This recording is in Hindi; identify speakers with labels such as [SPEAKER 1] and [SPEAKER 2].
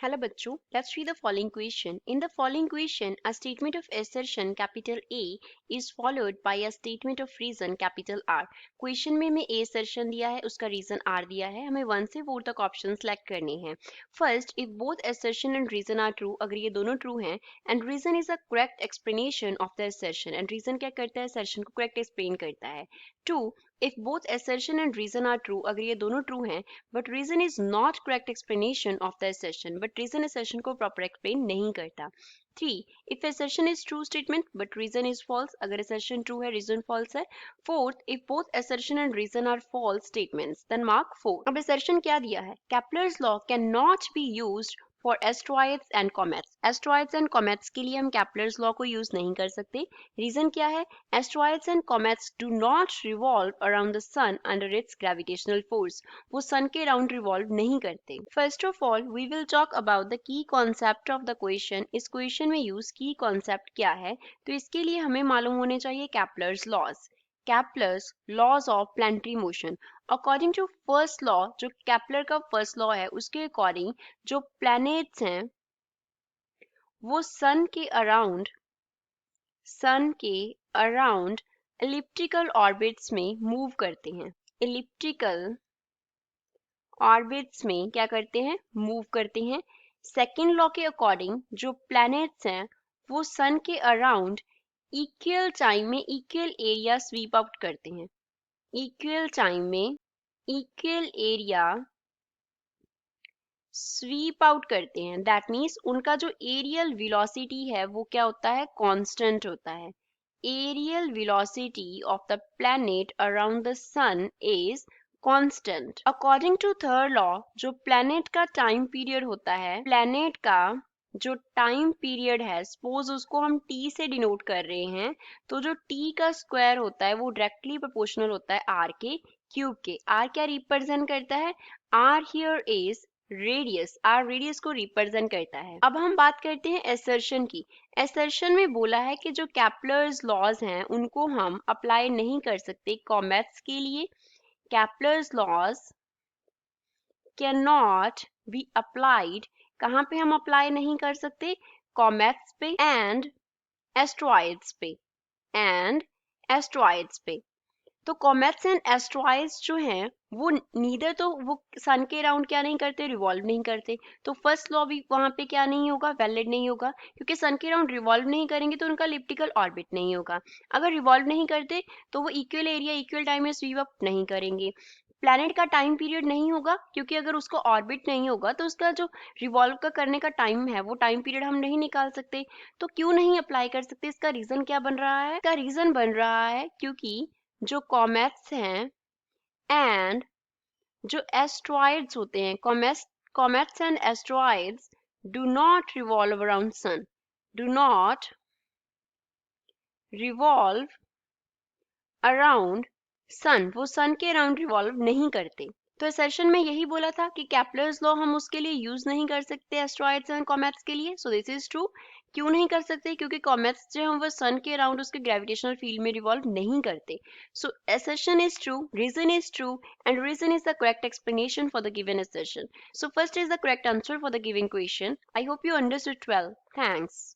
[SPEAKER 1] Hello बच्चों, let's read the following question. In the following question, a statement of assertion capital A is followed by a statement of reason capital R. Question में A assertion दिया है, उसका reason R दिया है. हमें 1 से 4 तक options select करने हैं. First, if both assertion and reason are true, अगर ये दोनों true हैं, and reason is a correct explanation of the assertion, and reason क्या करता है? Assertion को correct explain करता है. 2. If both assertion and reason are true, अगर ये दोनों true हैं, but reason is not correct explanation of the assertion, but reason assertion को proper explain नहीं करता. 3. If assertion is true statement but reason is false, अगर assertion true है reason false है. 4th, if both assertion and reason are false statements, then mark 4. अब assertion क्या दिया है? Kepler's law cannot be used for asteroids and comets. Asteroids and comets के लिए हम Kepler's law को use नहीं कर सकते. Reason क्या है? Asteroids and comets do not revolve around the sun under its gravitational force. वो sun के around revolve नहीं करते. First of all, we will talk about the key concept of the question. इस question में use key concept क्या है? तो इसके लिए हमें मालूम होने चाहिए Kepler's laws. Kepler's laws of planetary motion. According to first law, जो Kepler का first law है, उसके according जो planets हैं वो sun के around elliptical orbits में move करते हैं. Elliptical orbits में क्या करते हैं? Move करते हैं. Second law के according जो planets हैं वो sun के around equal time में equal area sweep out करते हैं. Equal time में equal area स्वीप आउट करते हैं. दैट मीन्स उनका जो एरियल वेलोसिटी है वो क्या होता है? कांस्टेंट होता है. Areal velocity of the planet around the sun is constant. According to third law जो प्लैनेट का टाइम पीरियड होता है, प्लैनेट का जो टाइम पीरियड है, सपोज उसको हम टी से डिनोट कर रहे हैं, तो जो टी का स्क्वायर होता है वो डायरेक्टली प्रोपोर्शनल होता है आर के क्यूब के. आर क्या रिप्रेजेंट करता है? R here is radius. R radius को रिप्रेजेंट करता है. अब हम बात करते हैं एसर्शन की. एसर्शन में बोला है कि जो कैप्लर्स लॉज हैं उनको हम अप्लाई नहीं कर सकते कॉमेट्स के लिए. Kepler's laws can not be applied. कहाँ पे हम अप्लाई नहीं कर सकते? कॉमेट्स पे एंड एस्ट्रॉइड्स पे. एंड एस्ट्रॉइड्स पे. तो कॉमेट्स एंड एस्ट्रॉइड्स जो हैं वो नीदर तो वो सन के अराउंड क्या नहीं करते? रिवॉल्व नहीं करते. तो फर्स्ट लॉ भी वहां पे क्या नहीं होगा? वैलिड नहीं होगा, क्योंकि सन के अराउंड रिवॉल्व नहीं करेंगे तो उनका इलिप्टिकल ऑर्बिट नहीं होगा. अगर रिवॉल्व नहीं करते तो वो इक्वल एरिया इक्वल टाइम में स्वीप अप नहीं करेंगे. प्लैनेट का टाइम पीरियड नहीं होगा, क्योंकि अगर उसको ऑर्बिट नहीं होगा तो उसका जो रिवॉल्व का करने का टाइम है वो टाइम पीरियड हम नहीं निकाल सकते. तो क्यों नहीं अप्लाई कर सकते? इसका रीजन क्या बन रहा है? इसका रीजन बन रहा है क्योंकि जो कॉमेट्स हैं एंड जो एस्ट्रॉइड्स होते हैं, comets and asteroids do not revolve around sun. Do not revolve around sun. वो सन के अराउंड रिवॉल्व नहीं करते. तो इस सेशन में यही बोला था कि कैप्लर्स लॉ हम उसके लिए यूज नहीं कर सकते एस्ट्रॉइड्स एंड कॉमेट्स के लिए. So this is true. क्यों नहीं कर सकते? क्योंकि कॉमेट्स जो हैं वो सन के अराउंड उसके ग्रेविटेशनल फील्ड में रिवॉल्व नहीं करते. सो assertion is true, reason is true, and reason is the correct explanation for the given assertion. So first is the correct answer for the given question. I hope you understood well. Thanks.